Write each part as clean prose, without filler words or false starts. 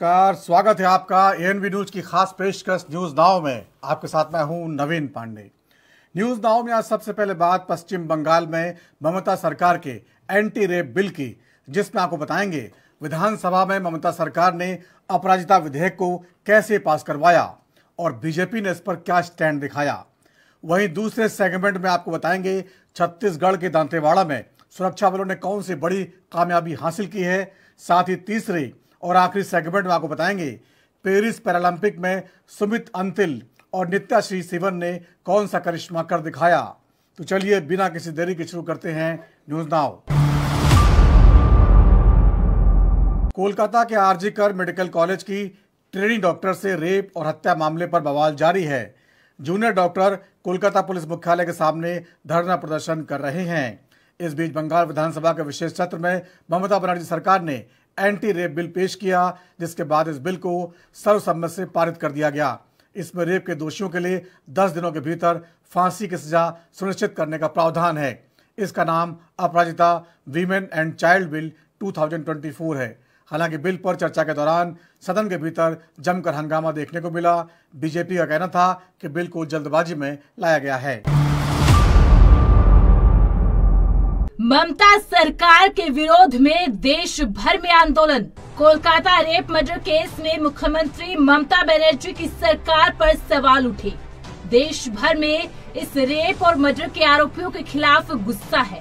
नमस्कार, स्वागत है आपका एएनबी न्यूज की खास पेशकश न्यूज नाउ में। आपके साथ मैं हूं नवीन पांडे। न्यूज नाउ में आज सबसे पहले बात पश्चिम बंगाल में ममता सरकार के एंटी रेप बिल की, जिसमें आपको बताएंगे विधानसभा में ममता सरकार ने अपराजिता विधेयक को कैसे पास करवाया और बीजेपी ने इस पर क्या स्टैंड दिखाया। वहीं दूसरे सेगमेंट में आपको बताएंगे छत्तीसगढ़ के दंतेवाड़ा में सुरक्षा बलों ने कौन सी बड़ी कामयाबी हासिल की है। साथ ही तीसरे और आखिरी सेगमेंट में आपको बताएंगे पेरिस पैरालंपिक में सुमित अंतिल और नित्याश्री सिवन ने कौन सा करिश्मा कर दिखाया। तो चलिए बिना किसी देरी के शुरू करते हैं न्यूज नाउ। कोलकाता के आरजी कर मेडिकल कॉलेज की ट्रेनिंग डॉक्टर से रेप और हत्या मामले पर बवाल जारी है। जूनियर डॉक्टर कोलकाता पुलिस मुख्यालय के सामने धरना प्रदर्शन कर रहे हैं। इस बीच बंगाल विधानसभा के विशेष सत्र में ममता बनर्जी सरकार ने एंटी रेप बिल पेश किया, जिसके बाद इस बिल को सर्वसम्मति से पारित कर दिया गया। इसमें रेप के दोषियों के लिए 10 दिनों के भीतर फांसी की सजा सुनिश्चित करने का प्रावधान है। इसका नाम अपराजिता वीमेन एंड चाइल्ड बिल 2024 है। हालांकि बिल पर चर्चा के दौरान सदन के भीतर जमकर हंगामा देखने को मिला। बीजेपी का कहना था कि बिल को जल्दबाजी में लाया गया है। ममता सरकार के विरोध में देश भर में आंदोलन। कोलकाता रेप मर्डर केस में मुख्यमंत्री ममता बनर्जी की सरकार पर सवाल उठे। देश भर में इस रेप और मर्डर के आरोपियों के खिलाफ गुस्सा है।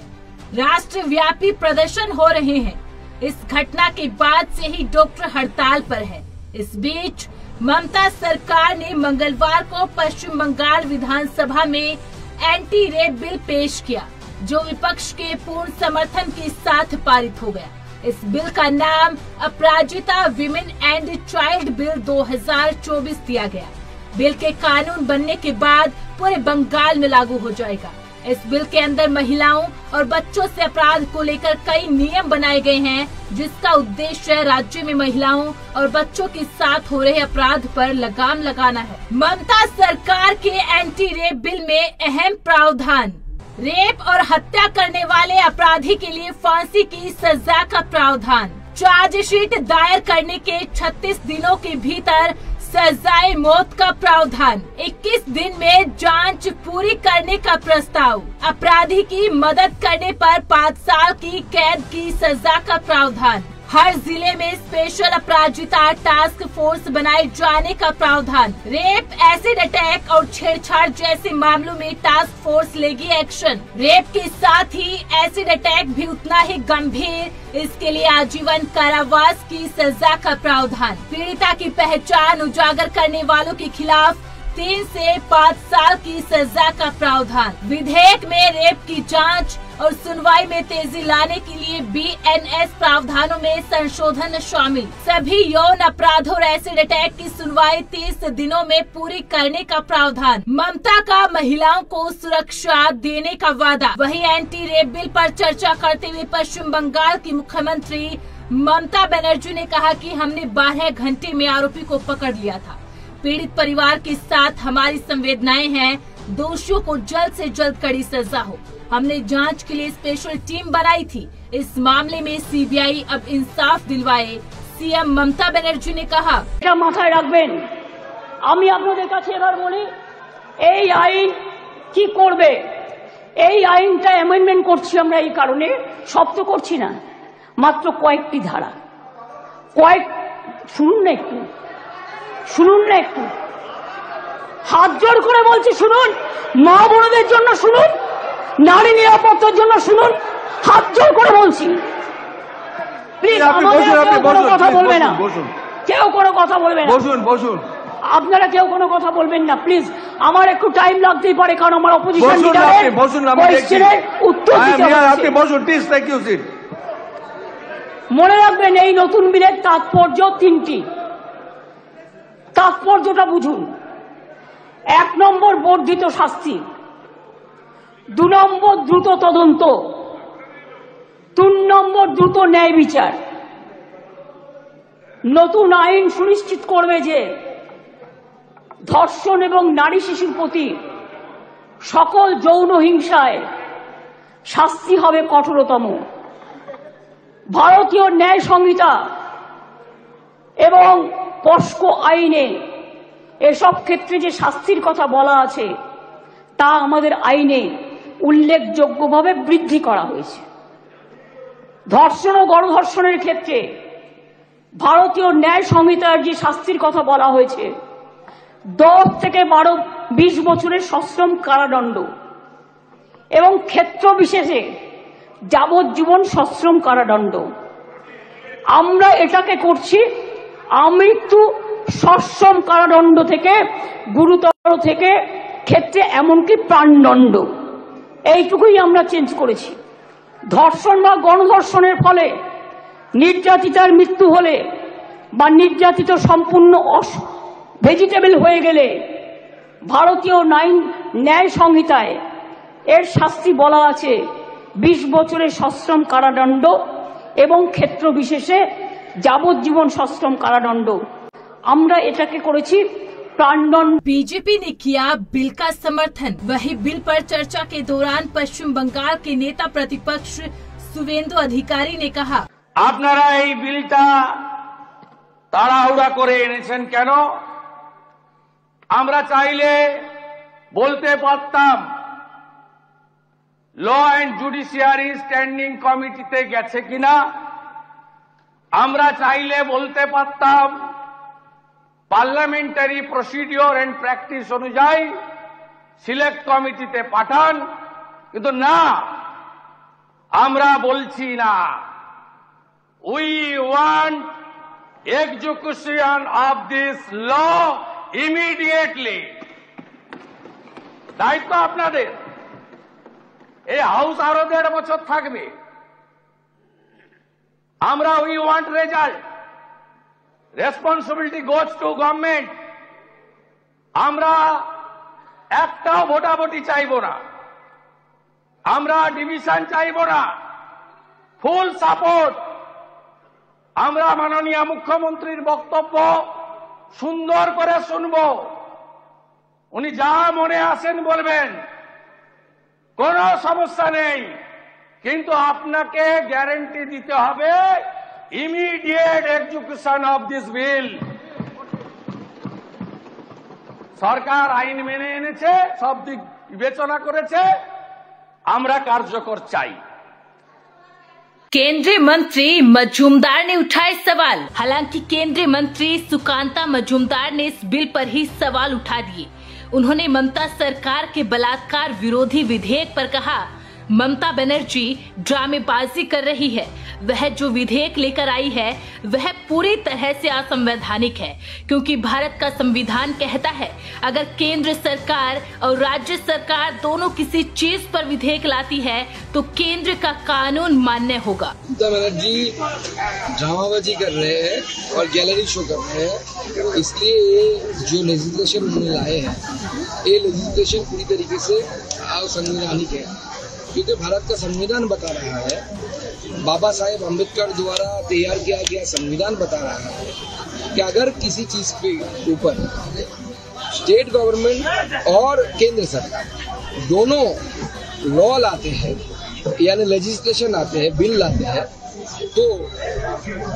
राष्ट्रव्यापी प्रदर्शन हो रहे हैं। इस घटना के बाद से ही डॉक्टर हड़ताल पर है। इस बीच ममता सरकार ने मंगलवार को पश्चिम बंगाल विधानसभा में एंटी रेप बिल पेश किया, जो विपक्ष के पूर्ण समर्थन के साथ पारित हो गया। इस बिल का नाम अपराजिता विमेन एंड चाइल्ड बिल 2024 दिया गया। बिल के कानून बनने के बाद पूरे बंगाल में लागू हो जाएगा। इस बिल के अंदर महिलाओं और बच्चों से अपराध को लेकर कई नियम बनाए गए हैं, जिसका उद्देश्य राज्य में महिलाओं और बच्चों के साथ हो रहे अपराध पर लगाम लगाना है। ममता सरकार के एंटी रेप बिल में अहम प्रावधान, रेप और हत्या करने वाले अपराधी के लिए फांसी की सजा का प्रावधान, चार्जशीट दायर करने के 36 दिनों के भीतर सजाए मौत का प्रावधान, 21 दिन में जांच पूरी करने का प्रस्ताव, अपराधी की मदद करने पर 5 साल की कैद की सजा का प्रावधान, हर जिले में स्पेशल अपराजिता टास्क फोर्स बनाए जाने का प्रावधान, रेप, एसिड अटैक और छेड़छाड़ जैसे मामलों में टास्क फोर्स लेगी एक्शन। रेप के साथ ही एसिड अटैक भी उतना ही गंभीर, इसके लिए आजीवन कारावास की सजा का प्रावधान, पीड़िता की पहचान उजागर करने वालों के खिलाफ 3 से 5 साल की सजा का प्रावधान। विधेयक में रेप की जांच और सुनवाई में तेजी लाने के लिए BNS प्रावधानों में संशोधन शामिल, सभी यौन अपराध और एसिड अटैक की सुनवाई 30 दिनों में पूरी करने का प्रावधान, ममता का महिलाओं को सुरक्षा देने का वादा। वहीं एंटी रेप बिल पर चर्चा करते हुए पश्चिम बंगाल की मुख्यमंत्री ममता बनर्जी ने कहा कि हमने 12 घंटे में आरोपी को पकड़ लिया था। पीड़ित परिवार के साथ हमारी संवेदनाएं हैं। दोषियों को जल्द से जल्द कड़ी सजा हो। हमने जांच के लिए स्पेशल टीम बनाई थी। इस मामले में सीबीआई अब इंसाफ दिलवाए, सीएम ममता बनर्जी ने कहा। মাথায় রাখবেন, আমি আপনাদের কাছে এবার বলি, এই আইন কি করবে? এই আইনটা অ্যামেন্ডমেন্ট করছি আমরা এই কারণে, সব তো করছি না, মাত্র কয়েকটি ধারা, শুনুন না একটু, হাত জোর করে বলছি শুনুন, মা বোনদের জন্য শুনুন, নারী নিরাপত্তার জন্য শুনুন, হাত জোর করে বলছি। প্লিজ আমাদের কোনো কথা বলবে না, কেউ কোনো কথা বলবে না, বসুন, আপনারা কেউ কোনো কথা বলবেন না প্লিজ। আমার একটু টাইম লাগতেই পারে, কারণ আমার অপোজিশন লিডারের কোশ্চেনের উত্তর দিতে হবে। আপনি বসুন প্লিজ, থ্যাংক ইউ সিট। মনে রাখবেন এই নতুন বিলের তাৎপর্য 3টি। তাৎপর্যটা বুঝুন। 1 নম্বর বর্ধিত শাস্তি, 2 নম্বর দ্রুত তদন্ত, 3 নম্বর দ্রুত ন্যায় বিচার। নতুন আইন সুনিশ্চিত করবে যে ধর্ষণ এবং নারী শিশুর প্রতি সকল যৌন হিংসায় শাস্তি হবে কঠোরতম। ভারতীয় ন্যায় সংহিতা এবং পস্কো আইনে এসব ক্ষেত্রে যে শাস্তির কথা বলা আছে তা আমাদের আইনে উল্লেখযোগ্যভাবে বৃদ্ধি করা হয়েছে। ধর্ষণ ও গণধর্ষণের ক্ষেত্রে ভারতীয় ন্যায় সংহিতার যে শাস্তির কথা বলা হয়েছে 10 থেকে 20 বছরের সশ্রম কারাদণ্ড এবং ক্ষেত্র বিশেষে যাবজ্জীবন সশ্রম কারাদণ্ড। আমরা এটাকে করছি আমৃত্যু সশ্রম কারাদণ্ড থেকে গুরুতর থেকে ক্ষেত্রে এমনকি প্রাণদণ্ড, এইটুকুই আমরা চেঞ্জ করেছি। ধর্ষণ বা গণধর্ষণের ফলে নির্যাতিতার মৃত্যু হলে বা নির্যাতিত সম্পূর্ণ ভেজিটেবল হয়ে গেলে ভারতীয় ন্যায় সংহিতায় এর শাস্তি বলা আছে 20 বছরের সশ্রম কারাদণ্ড এবং ক্ষেত্র বিশেষে যাবজ্জীবন সশ্রম কারাদণ্ড। আমরা এটাকে করেছি प्राणदंड। बीजेपी ने किया बिल का समर्थन। वही बिल पर चर्चा के दौरान पश्चिम बंगाल के नेता प्रतिपक्ष शुवेंदु अधिकारी ने कहा, আপনারা এই বিলটা তাড়াহুড়া করে এনেছেন কেন? আমরা চাইলে বলতে পারতাম ল অ্যান্ড জুডিশিয়ারি স্ট্যান্ডিং কমিটিতে গেছে কিনা, আমরা চাইলে বলতে পারতাম পার্লামেন্টারি প্রসিডিওর এন্ড প্র্যাকটিস অনুযায়ী সিলেক্ট কমিটিতে পাঠান, কিন্তু না, আমরা বলছি না। We want execution of this law immediately. দায়িত্ব আপনাদের। এই হাউস আরো 1.5 বছর থাকবে। আমরা we want result. Responsibility goes to government. আমরা একটাও ভোটাভুটি চাইব না, আমরা ডিভিশন চাইব না, ফুল সাপোর্ট। আমরা মাননীয় মুখ্যমন্ত্রীর বক্তব্য সুন্দর করে শুনব, উনি যা মনে আসেন বলবেন, কোনো সমস্যা নেই, কিন্তু আপনাকে গ্যারান্টি দিতে হবে immediate execution of this bill. সরকার আইন মেনে এনেছে, সব দিক বিবেচনা করেছে, আমরা কার্যকর চাই। केंद्रीय मंत्री मजूमदार ने उठाए सवाल। हालांकि केंद्रीय मंत्री सुकांता मजूमदार ने इस बिल पर ही सवाल उठा दिए। उन्होंने ममता सरकार के बलात्कार विरोधी विधेयक पर कहा, ममता बनर्जी ड्रामेबाजी कर रही है। वह जो विधेयक लेकर आई है वह पूरी तरह से असंवैधानिक है, क्योंकि भारत का संविधान कहता है अगर केंद्र सरकार और राज्य सरकार दोनों किसी चीज पर विधेयक लाती है तो केंद्र का कानून मान्य होगा। ममता बनर्जी ड्रामाबाजी कर रहे हैं और गैलरी शो कर रहे हैं, इसलिए ये जो लेजिस्लेशन उन्होंने लाए हैं ये लेजिस्लेशन पूरी तरीके से असंवैधानिक है, क्योंकि भारत का संविधान बता रहा है, बाबा साहेब अम्बेडकर द्वारा तैयार किया गया संविधान बता रहा है कि अगर किसी चीज के ऊपर स्टेट गवर्नमेंट और केंद्र सरकार दोनों लॉ लाते हैं, यानी लेजिस्लेशन आते हैं, बिल लाते हैं, तो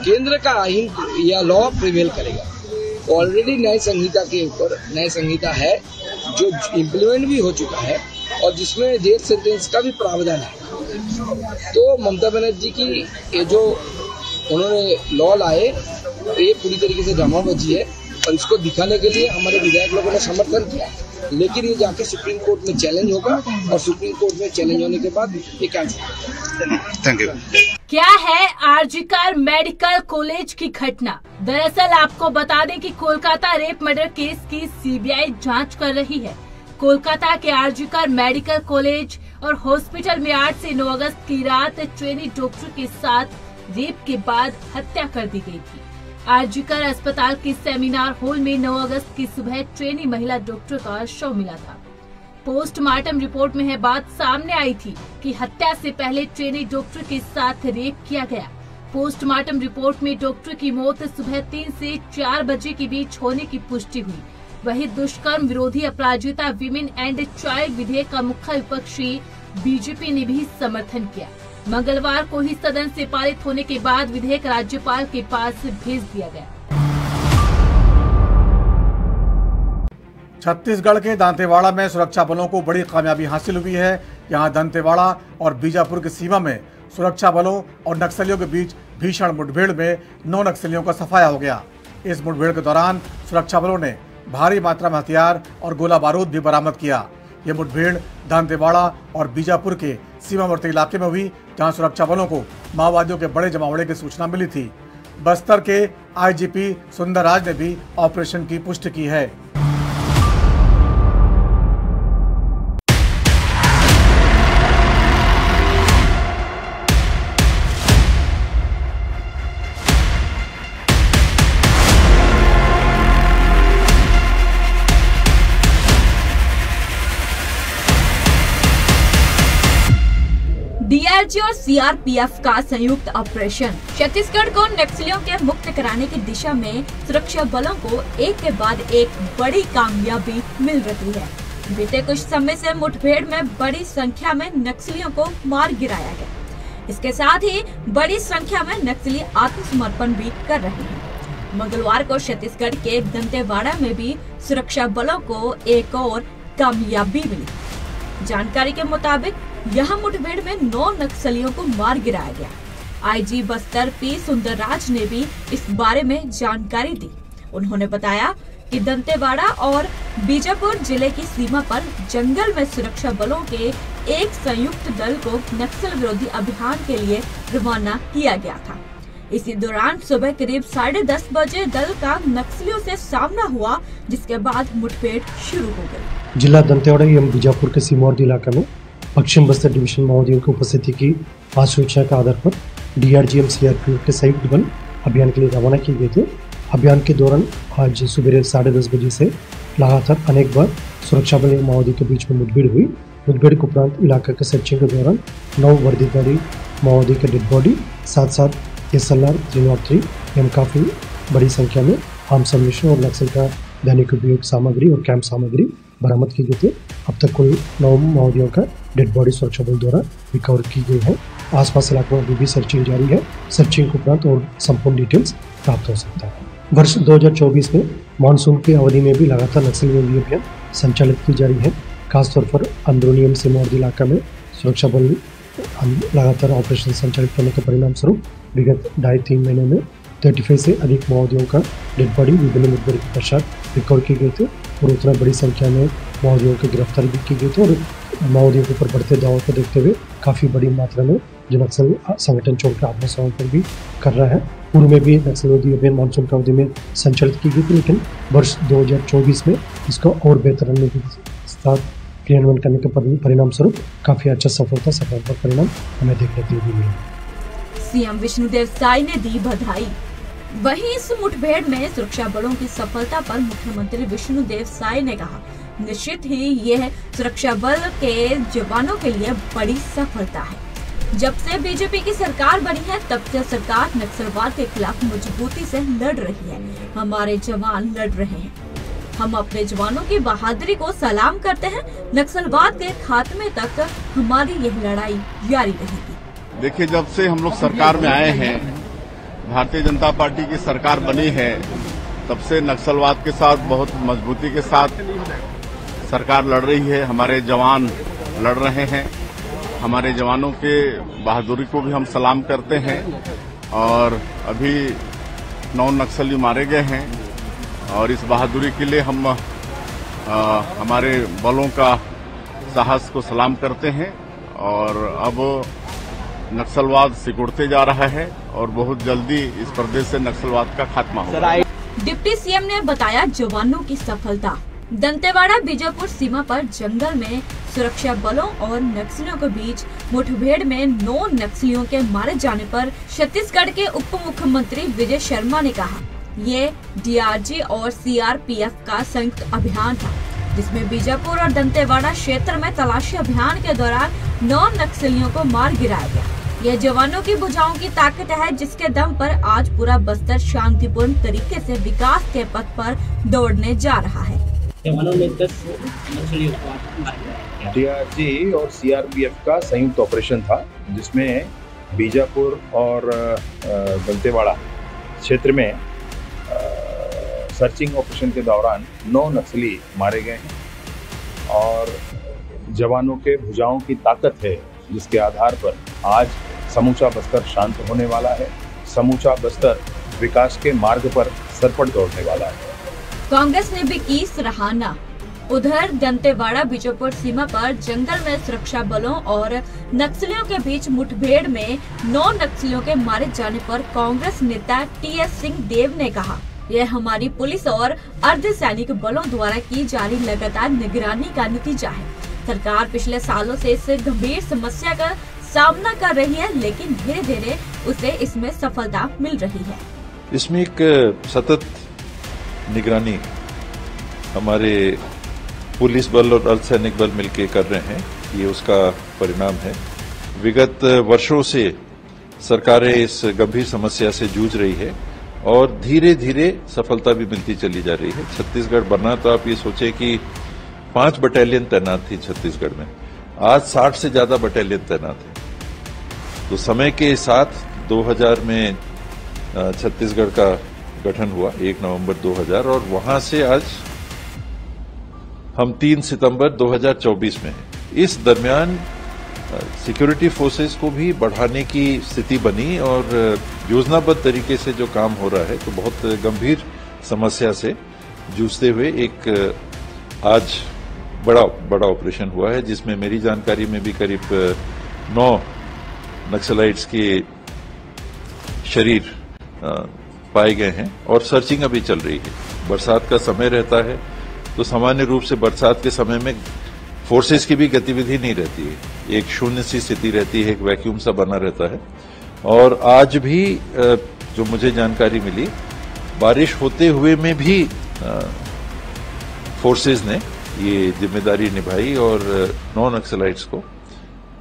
केंद्र का आईन या लॉ प्रिवेल करेगा। ऑलरेडी न्याय संहिता के ऊपर न्याय संहिता है जो इम्प्लीमेंट भी हो चुका है और जिसमें डेथ सेंटेंस का भी प्रावधान है। तो ममता बनर्जी की ये जो उन्होंने लॉ लाए ये पूरी तरीके से ड्रामाबाजी है और इसको दिखाने के लिए हमारे विधायक लोगों ने समर्थन किया, लेकिन ये जाके सुप्रीम कोर्ट में चैलेंज होगा और सुप्रीम कोर्ट में चैलेंज होने के बाद ये कैंसिल। Thank you. क्या है आरजीकर मेडिकल कॉलेज की घटना? दरअसल आपको बता दें कि कोलकाता रेप मर्डर केस की सीबीआई जांच कर रही है। कोलकाता के आरजीकर मेडिकल कॉलेज और हॉस्पिटल में 8 से 9 अगस्त की रात ट्रेनी डॉक्टर के साथ रेप के बाद हत्या कर दी गई थी। आरजीकर अस्पताल के सेमिनार हॉल में 9 अगस्त की सुबह ट्रेनी महिला डॉक्टर का शव मिला था। पोस्टमार्टम रिपोर्ट में यह बात सामने आई थी कि हत्या से पहले ट्रेनी डॉक्टर के साथ रेप किया गया। पोस्टमार्टम रिपोर्ट में डॉक्टर की मौत सुबह 3 से 4 बजे के बीच होने की पुष्टि हुई। वही दुष्कर्म विरोधी अपराजिता विमेन एंड चाइल्ड विधेयक का मुख्य विपक्षी बीजेपी ने भी समर्थन किया। मंगलवार को ही सदन से पारित होने के बाद विधेयक राज्यपाल के पास भेज दिया गया। छत्तीसगढ़ के दंतेवाड़ा में सुरक्षा बलों को बड़ी कामयाबी हासिल हुई है। यहां दंतेवाड़ा और बीजापुर की सीमा में सुरक्षा बलों और नक्सलियों के बीच भीषण मुठभेड़ में 9 नक्सलियों का सफाया हो गया। इस मुठभेड़ के दौरान सुरक्षा बलों ने भारी मात्रा में हथियार और गोला बारूद भी बरामद किया। ये मुठभेड़ दंतेवाड़ा और बीजापुर के सीमावर्ती इलाके में हुई, जहां सुरक्षा बलों को माओवादियों के बड़े जमावड़े की सूचना मिली थी। बस्तर के आईजीपी सुंदरराज ने भी ऑपरेशन की पुष्टि की है। डीआरजी और सीआरपीएफ का संयुक्त ऑपरेशन। छत्तीसगढ़ को नक्सलियों के मुक्त कराने की दिशा में सुरक्षा बलों को एक के बाद एक बड़ी कामयाबी मिल रही है। बीते कुछ समय से मुठभेड़ में बड़ी संख्या में नक्सलियों को मार गिराया गया। इसके साथ ही बड़ी संख्या में नक्सली आत्मसमर्पण भी कर रहे हैं। मंगलवार को छत्तीसगढ़ के दंतेवाड़ा में भी सुरक्षा बलों को एक और कामयाबी मिली। जानकारी के मुताबिक यह मुठभेड़ में 9 नक्सलियों को मार गिराया गया। आईजी बस्तर पी सुंदरराज ने भी इस बारे में जानकारी दी। उन्होंने बताया कि दंतेवाड़ा और बीजापुर जिले की सीमा पर जंगल में सुरक्षा बलों के एक संयुक्त दल को नक्सल विरोधी अभियान के लिए रवाना किया गया था। इसी दौरान सुबह करीब 10:30 बजे दल का नक्सलियों से सामना हुआ, जिसके बाद मुठभेड़ शुरू हो गई। जिला दंतेवाड़ा एवं बीजापुर के सीमावर्ती इलाके में पश्चिम बस्तर डिवीजन माओवादियों की उपस्थिति की आज सूचना के आधार पर डीआरजी एवं सीआरपीएफ के संयुक्त बल अभियान के लिए रवाना किए गए थे। अभियान के दौरान आज सुबह 10:30 बजे से लगातार अनेक बार सुरक्षा बल एवं माओवादी के बीच में मुठभेड़ हुई। मुठभेड़ के उपरांत इलाके के सर्चिंग के दौरान 9 वर्दीधारी माओवादी के डेड बॉडी, साथ SLR 303 एवं काफ़ी बड़ी संख्या में आर्म्स एम्युनिशन और नक्सल का दैनिक उपयोग सामग्री और कैंप सामग्री बरामद की गई थी। अब तक कुल 9 माओवादियों का डेड बॉडी सुरक्षा बल द्वारा रिकवर की गई है। आसपास इलाकों में अभी भी सर्चिंग जारी है। सर्चिंग के उपरांत और संपूर्ण डिटेल्स प्राप्त हो सकता है। वर्ष 2024 में मानसून की अवधि में भी लगातार नक्सल विरोधी अभियान संचालित की जा रही है। खासतौर पर अंदरूनी एवं सीमावर्ती इलाका में सुरक्षा बल लगातार ऑपरेशन संचालित करने के परिणाम स्वरूप विगत 2.5-3 महीने में 35 से अधिक माओवादियों का डेड बॉडी विभिन्न मुठभेड़ के पश्चात रिकवर किए गए थे और उतना बड़ी संख्या में माओवादियों की गिरफ्तारी भी की गई थी। और माओवादियों के ऊपर बढ़ते दावों को देखते हुए काफ़ी बड़ी मात्रा में जो नक्सल संगठन छोड़ कर आत्मसमर्पण भी कर रहा है। पूर्व में भी नक्सल विरोधी अभियान मानसून की अवधि में संचालित की गई थी, लेकिन वर्ष 2024 में इसको और बेहतर रणनीति के साथ क्रियान्वयन करने के परिणाम स्वरूप काफी अच्छा सफलता परिणाम हमें देखने के लिए भी मिला। सीएम विष्णुदेव साय ने दी बधाई। वहीं इस मुठभेड़ में सुरक्षा बलों की सफलता पर मुख्यमंत्री विष्णुदेव साय ने कहा, निश्चित ही यह सुरक्षा बल के जवानों के लिए बड़ी सफलता है। जब से बीजेपी की सरकार बनी है तब से सरकार नक्सलवाद के खिलाफ मजबूती से लड़ रही है। हमारे जवान लड़ रहे हैं। हम अपने जवानों की बहादुरी को सलाम करते हैं। नक्सलवाद के खात्मे तक हमारी यह लड़ाई जारी रहेगी। देखिए, जब से हम लोग सरकार में आए हैं, भारतीय जनता पार्टी की सरकार बनी है, तब से नक्सलवाद के साथ बहुत मजबूती के साथ सरकार लड़ रही है। हमारे जवान लड़ रहे हैं। हमारे जवानों के बहादुरी को भी हम सलाम करते हैं। और अभी 9 नक्सली मारे गए हैं और इस बहादुरी के लिए हम हमारे बलों का साहस को सलाम करते हैं। और अब नक्सलवाद सिकुड़ते जा रहा है और बहुत जल्दी इस प्रदेश से नक्सलवाद का खात्मा होगा। डिप्टी सीएम ने बताया जवानों की सफलता। दंतेवाड़ा बीजापुर सीमा पर जंगल में सुरक्षा बलों और नक्सलियों के बीच मुठभेड़ में 9 नक्सलियों के मारे जाने पर छत्तीसगढ़ के उप मुख्यमंत्री विजय शर्मा ने कहा, ये डीआरजी और सीआरपीएफ का संयुक्त अभियान था, जिसमें बीजापुर और दंतेवाड़ा क्षेत्र में तलाशी अभियान के दौरान 9 नक्सलियों को मार गिराया गया। यह जवानों की भुजाओं की ताकत है, जिसके दम पर आज पूरा बस्तर शांतिपूर्ण तरीके से विकास के पथ पर दौड़ने जा रहा है। डीआरजी और सीआरपीएफ का संयुक्त ऑपरेशन था, जिसमें बीजापुर और दंतेवाड़ा क्षेत्र में सर्चिंग ऑपरेशन के दौरान 9 नक्सली मारे गए हैं और जवानों के भुजाओं की ताकत है जिसके आधार पर आज समूचा बस्तर शांत होने वाला है। समूचा बस्तर विकास के मार्ग पर सरपट दौड़ने वाला है। कांग्रेस ने भी की सराहना। उधर दंतेवाड़ा बीजापुर सीमा पर जंगल में सुरक्षा बलों और नक्सलियों के बीच मुठभेड़ में 9 नक्सलियों के मारे जाने पर कांग्रेस नेता टीएस सिंह देव ने कहा, यह हमारी पुलिस और अर्धसैनिक बलों द्वारा की जा रही लगातार निगरानी का नतीजा है। सरकार पिछले सालों से इस गंभीर समस्या का सामना कर रही है, लेकिन धीरे धीरे उसे इसमें सफलता मिल रही है। इसमें एक सतत निगरानी हमारे पुलिस बल और अर्धसैनिक बल मिलकर कर रहे हैं, ये उसका परिणाम है। विगत वर्षों से सरकारें इस गंभीर समस्या से जूझ रही है और धीरे धीरे सफलता भी मिलती चली जा रही है। छत्तीसगढ़ बना तो आप ये सोचे कि 5 बटालियन तैनात थी छत्तीसगढ़ में, आज 60 से ज्यादा बटालियन तैनात है। तो समय के साथ 2000 में छत्तीसगढ़ का गठन हुआ 1 नवंबर 2000 और वहां से आज हम 3 सितंबर 2024 में हैं। इस दरमियान सिक्योरिटी फोर्सेस को भी बढ़ाने की स्थिति बनी और योजनाबद्ध तरीके से जो काम हो रहा है, तो बहुत गंभीर समस्या से जूझते हुए एक आज बड़ा ऑपरेशन हुआ है, जिसमें मेरी जानकारी में भी करीब 9 नक्सलाइट्स के शरीर पाए गए हैं और सर्चिंग अभी चल रही है। बरसात का समय रहता है तो सामान्य रूप से बरसात के समय में फोर्सेस की भी गतिविधि नहीं रहती है, एक शून्य सी स्थिति रहती है, एक वैक्यूम सा बना रहता है। और आज भी जो मुझे जानकारी मिली, बारिश होते हुए में भी फोर्सेस ने ये जिम्मेदारी निभाई और 9 नक्सलाइट्स को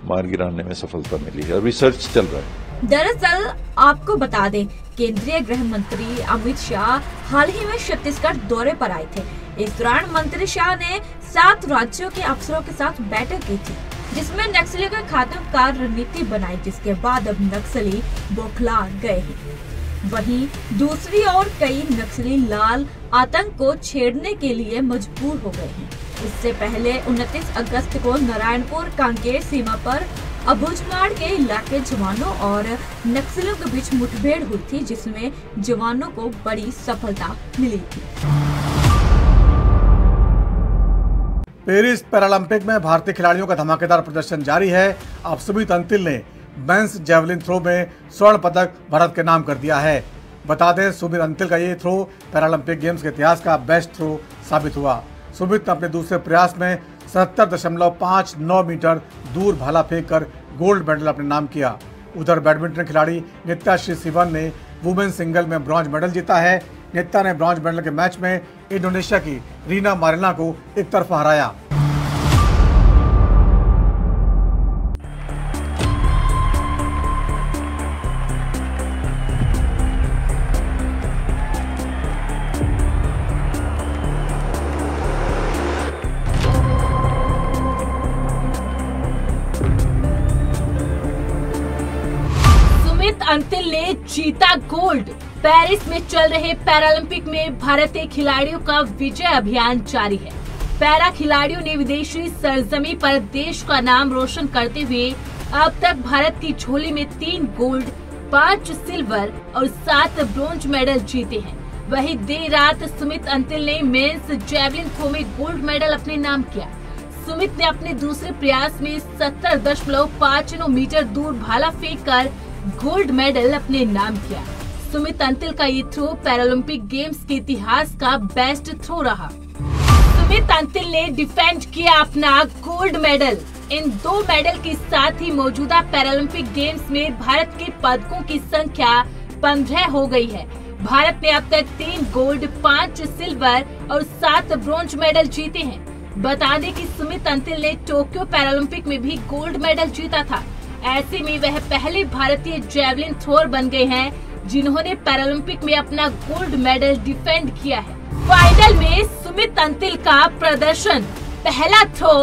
मार गिराने में सफलता मिली है। अभी सर्च चल रहा है। दरअसल आपको बता दें, केंद्रीय गृह मंत्री अमित शाह हाल ही में छत्तीसगढ़ दौरे पर आए थे। इस दौरान मंत्री शाह ने 7 राज्यों के अफसरों के साथ बैठक की थी, जिसमें नक्सलियों के खात्मे का रणनीति बनाई, जिसके बाद अब नक्सली बौखला गए हैं। वहीं दूसरी ओर कई नक्सली लाल आतंक को छेड़ने के लिए मजबूर हो गए हैं। इससे पहले 29 अगस्त को नारायणपुर कांकेर सीमा पर अबुझमाड़ के इलाके जवानों और नक्सलियों के बीच मुठभेड़ हुई थी, जिसमें जवानों को बड़ी सफलता मिली थी। पेरिस पैरालंपिक में भारतीय खिलाड़ियों का धमाकेदार प्रदर्शन जारी है। अब सुमित अंतिल ने मेंस जेवलिन थ्रो में स्वर्ण पदक भारत के नाम कर दिया है। बता दें, सुमित अंतिल का ये थ्रो पैरालंपिक गेम्स के इतिहास का बेस्ट थ्रो साबित हुआ। सुमित ने अपने दूसरे प्रयास में 77.59 मीटर दूर भाला फेंक कर गोल्ड मेडल अपने नाम किया। उधर बैडमिंटन खिलाड़ी नित्याश्री सिवन ने वुमेन सिंगल में ब्रॉन्ज मेडल जीता है। नित्या ने ब्रॉन्ज मेडल के मैच में इंडोनेशिया की रीना मारिना को एक तरफा हराया। अंतिल ने जीता गोल्ड। पेरिस में चल रहे पैरालंपिक में भारतीय खिलाड़ियों का विजय अभियान जारी है। पैरा खिलाड़ियों ने विदेशी सरजमी पर देश का नाम रोशन करते हुए अब तक भारत की झोली में 3 गोल्ड, 5 सिल्वर और 7 ब्रोंज मेडल जीते हैं। वहीं देर रात सुमित अंतिल ने मेंस जेवलिन थ्रो में गोल्ड मेडल अपने नाम किया। सुमित ने अपने दूसरे प्रयास में 70.59 मीटर दूर भाला फेंक कर गोल्ड मेडल अपने नाम किया। सुमित अंतिल का ये थ्रो पैरालंपिक गेम्स के इतिहास का बेस्ट थ्रो रहा। सुमित अंतिल ने डिफेंड किया अपना गोल्ड मेडल। इन 2 मेडल के साथ ही मौजूदा पैरालंपिक गेम्स में भारत के पदकों की संख्या 15 हो गई है। भारत ने अब तक 3 गोल्ड, 5 सिल्वर और 7 ब्रोंज मेडल जीते हैं। बता दें कि सुमित अंतिल ने टोक्यो पैरालंपिक में भी गोल्ड मेडल जीता था। ऐसे में वह पहले भारतीय जेवलिन थ्रोअर बन गए हैं जिन्होंने पैरालंपिक में अपना गोल्ड मेडल डिफेंड किया है। फाइनल में सुमित अंतिल का प्रदर्शन, पहला थ्रो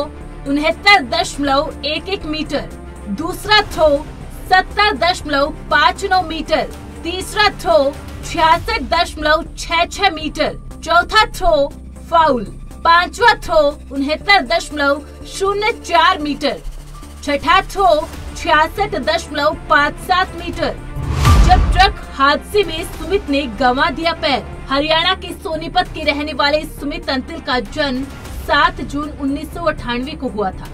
69.11 मीटर, दूसरा थ्रो 70.59 मीटर, तीसरा थ्रो 66.66 मीटर, चौथा थ्रो फाउल, पांचवा थ्रो 69.04 मीटर, छठा थ्रो 66.57 मीटर। जब ट्रक हादसे में सुमित ने गंवा दिया पैर। हरियाणा के सोनीपत के रहने वाले सुमित अंतिल का जन्म 7 जून 1998 को हुआ था।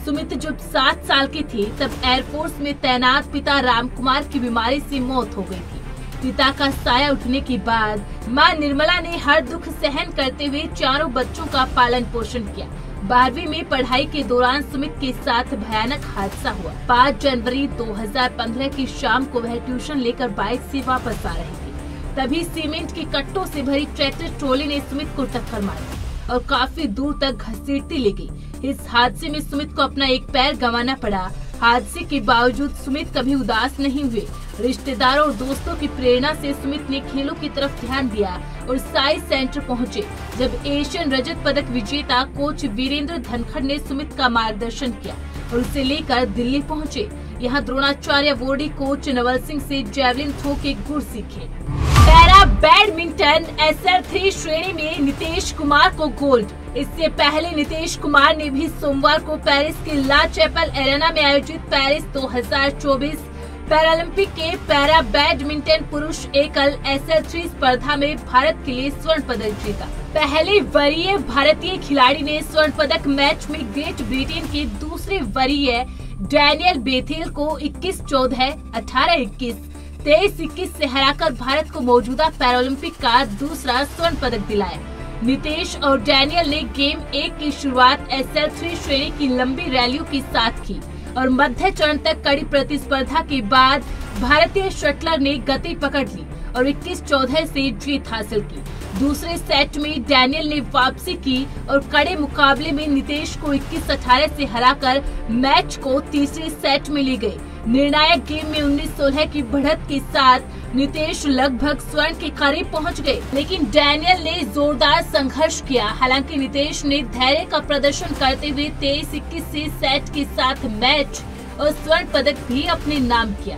सुमित जब 7 साल के थे तब एयरफोर्स में तैनात पिता राम कुमार की बीमारी से मौत हो गई थी। पिता का साया उठने के बाद मां निर्मला ने हर दुख सहन करते हुए चारों बच्चों का पालन पोषण किया। 12वीं में पढ़ाई के दौरान सुमित के साथ भयानक हादसा हुआ। 5 जनवरी 2015 की शाम को वह ट्यूशन लेकर बाइक से वापस आ रही थी। तभी सीमेंट के कट्टों से भरी ट्रैक्टर ट्रॉली ने सुमित को टक्कर मारी और काफी दूर तक घसीटती ले गई। इस हादसे में सुमित को अपना एक पैर गंवाना पड़ा। हादसे के बावजूद सुमित कभी उदास नहीं हुए। रिश्तेदारों और दोस्तों की प्रेरणा से सुमित ने खेलों की तरफ ध्यान दिया और साई सेंटर पहुंचे। जब एशियन रजत पदक विजेता कोच वीरेंद्र धनखड़ ने सुमित का मार्गदर्शन किया और उसे लेकर दिल्ली पहुंचे। यहाँ द्रोणाचार्य अवॉर्डी कोच नवल सिंह से जैवलिन थ्रो के गुर सीखे। पैरा बैडमिंटन SL3 श्रेणी में नीतीश कुमार को गोल्ड। इससे पहले नीतीश कुमार ने भी सोमवार को पेरिस के ला चैपल एरेना में आयोजित पेरिस 2024 पैरालंपिक के पैरा बैडमिंटन पुरुष एकल SL3 स्पर्धा में भारत के लिए स्वर्ण पदक जीता। पहले वरीय भारतीय खिलाड़ी ने स्वर्ण पदक मैच में ग्रेट ब्रिटेन के दूसरे वरीय डैनियल बेथेल को 21-14, 18-21, 23-21 से हराकर भारत को मौजूदा पैरालंपिक का दूसरा स्वर्ण पदक दिलाया। नीतीश और डैनियल ने गेम 1 की शुरुआत SL3 श्रेणी की लंबी रैलियों के साथ की और मध्य चरण तक कड़ी प्रतिस्पर्धा के बाद भारतीय शटलर ने गति पकड़ ली और 21-14 से जीत हासिल की। दूसरे सेट में डैनियल ने वापसी की और कड़े मुकाबले में नीतीश को 21-18 से हराकर मैच को तीसरे सेट में ले गए। निर्णायक गेम में 19-16 की बढ़त के साथ नीतीश लगभग स्वर्ण के करीब पहुंच गए, लेकिन डैनियल ने जोरदार संघर्ष किया। हालांकि नीतीश ने धैर्य का प्रदर्शन करते हुए 23-21 से सेट के साथ मैच और स्वर्ण पदक भी अपने नाम किया।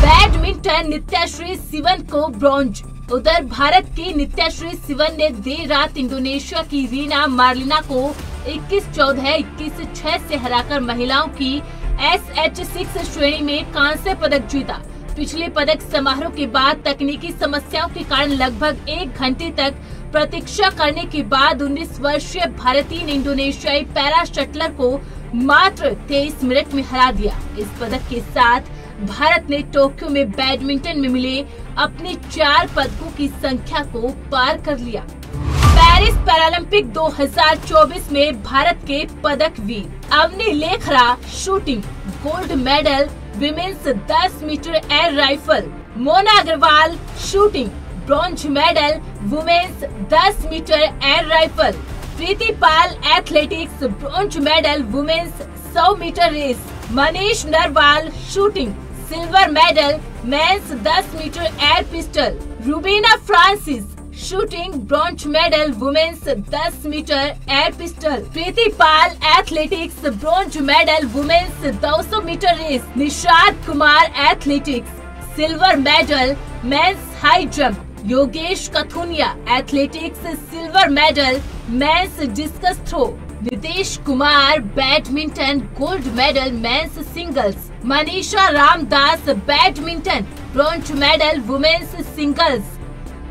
बैडमिंटन नित्याश्री सिवन को ब्रॉन्ज। उधर भारत की नित्याश्री सिवन ने देर रात इंडोनेशिया की रीना मार्लिना को 21-14, 21-6 से हराकर महिलाओं की SH6 श्रेणी में कांस्य पदक जीता। पिछले पदक समारोह के बाद तकनीकी समस्याओं के कारण लगभग 1 घंटे तक प्रतीक्षा करने के बाद 19 वर्षीय भारतीय ने इंडोनेशियाई पैरा शटलर को मात्र 23 मिनट में हरा दिया। इस पदक के साथ भारत ने टोक्यो में बैडमिंटन में मिले अपने 4 पदकों की संख्या को पार कर लिया। पेरिस पैरालंपिक 2024 में भारत के पदक वीर Avani Lekhara shooting gold medal, women's 10 metre air rifle, Mona Agarwal shooting bronze medal, women's 10 metre air rifle, Preeti Pal athletics bronze medal, women's 100 metre race, Manish Narwal shooting silver medal, men's 10 metre air pistol, Rubina Francis shooting bronze medal, women's 10 metre air pistol, Preeti Pal athletics bronze medal, women's 200 metre race, Nishad Kumar athletics silver medal, men's high jump, Yogesh Kathuniya athletics silver medal, men's discus throw, Nitish Kumar badminton gold medal men's singles, Manisha Ramdas badminton bronze medal women's singles,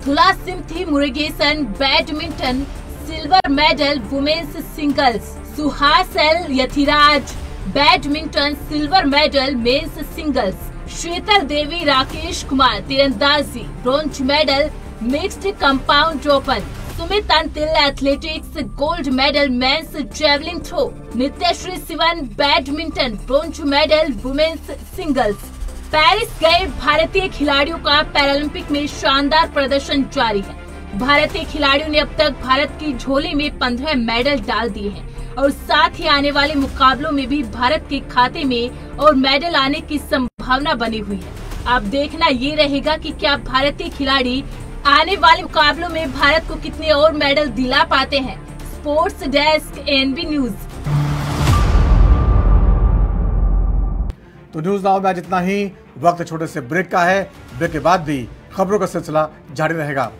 Thulasimathi Murugesan badminton silver medal women's singles, Suhas L Yathiraj badminton silver medal men's singles, Sheetal Devi Rakesh Kumar तीरंदाजी bronze medal mixed compound open, Sumit Antil athletics gold medal men's javelin throw, Nithya Sre Sivan badminton bronze medal women's singles. Paris गए भारतीय खिलाड़ियों का Paralympic में शानदार प्रदर्शन जारी है। भारतीय खिलाड़ियों ने अब तक भारत की झोली में 15 मेडल डाल दिए हैं और साथ ही आने वाले मुकाबलों में भी भारत के खाते में और मेडल आने की संभावना बनी हुई है। अब देखना ये रहेगा कि क्या भारतीय खिलाड़ी आने वाले मुकाबलों में भारत को कितने और मेडल दिला पाते हैं। Sports desk NB news. तो न्यूज नाउ में आज इतना ही। वक्त छोटे से ब्रेक का है। ब्रेक के बाद भी खबरों का सिलसिला जारी रहेगा।